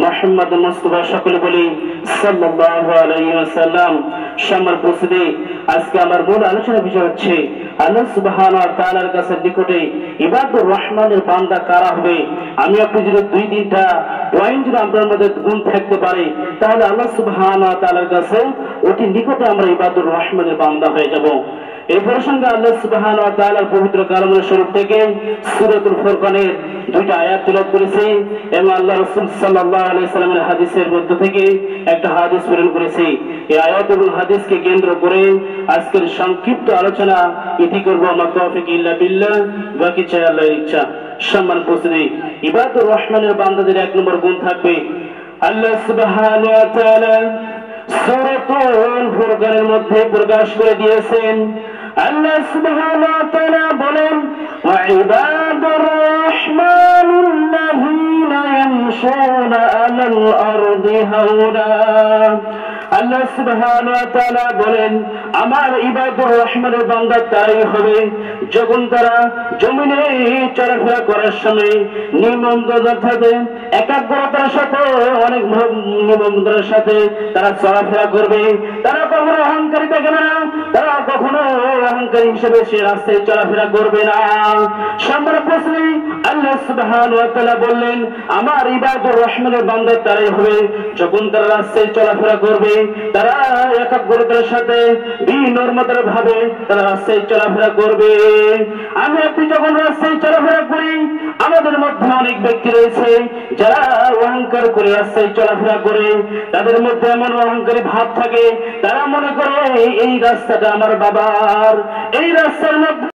মোহাম্মদ মুস্তাফা সকলে বলি সাল্লাল্লাহু আলাইহি ওয়াসাল্লাম। সম্মানিত উপস্থিতি, আজকে আমার মূল আলোচনা বিষয় হচ্ছে আল্লাহ সুবহানাহু ওয়া তাআলার কাছে নিকটে ইবাদুর রহমানের বান্দা কারা হবে। আমি আপনি যদি দুই তিনটা পয়েন্ট যদি আমাদের মধ্যে গুণ থাকতে পারে, তাহলে আল্লাহ সুবহানাহু ওয়া তাআলার কাছে অতি নিকটে আমরা ইবাদুর রহমানের বান্দা হয়ে যাব। এই প্রসঙ্গে আল্লাহ সুবহানাহু ওয়া তাআলার পবিত্র কালামের শরীফ থেকে সূরাতুল ফুরকানের দুইটা আয়াত তিলাওয়াত করেছি এবং আল্লাহ রাসূল সাল্লাল্লাহু আলাইহি ওয়াসাল্লামের হাদিসের মধ্য থেকে একটা হাদিস প্রেরণ করেছি। এই আয়াত এবং হাদিসকে কেন্দ্র করে আজকের সংক্ষিপ্ত আলোচনা ইতি করব। আমার তৌফিক ইল্লা বিল্লাহ, বাকি চাই আল্লাহর ইচ্ছা। সম্মানিত উপস্থিতি, ইবাদুর রহমানের বান্দাদের এক নম্বর গুণ থাকবে আল্লাহ সুবহানাহু ওয়া তাআলা সূরাতুল ফুরকানের মধ্যে প্রকাশ করে দিয়েছেন। আল্লাহ সুবহানাহু ওয়া তাআলা বলেন, ওয়া ইবাদুর রাহমানিল্লাযীনা ইয়ামশুনা আলাল আরদি হাওনা। আল্লাহ সুবহানাহু ওয়া তাআলা বলেন, আমার ইবাদুর রহমানের বান্দা তারাই হবে যখন তারা জমিনে চলাফেরা করার সময় নির্মমতার সাথে, একাগ্রতার সাথে, অনেক নির্মমতার সাথে তারা চলাফেরা করবে। তারা কখনো অহংকারী থাকবে না, তারা কখনো অহংকারী হিসেবে সে রাস্তায় চলাফেরা করবে না। সম্মানিত উপস্থিতি, আল্লাহ সুবহানাহু ওয়া তাআলা বললেন, আমার ইবাদুর রহমানের বান্দা তারাই হবে যখন তারা রাস্তায় চলাফেরা করবে, তারা একাগ্রতার সাথে বিনম্রতার ভাবে তারা রাস্তায় চলাফেরা করবে। আমি আপনি যখন রাস্তায় চলাফেরা করি, আমাদের মধ্যে অনেক ব্যক্তি রয়েছে যারা অহংকার করে রাস্তায় চলাফেরা করে। তাদের মধ্যে এমন অহংকারী ভাব থাকে, তারা মনে করে এই রাস্তাটা আমার বাবার, এই রাস্তার মধ্যে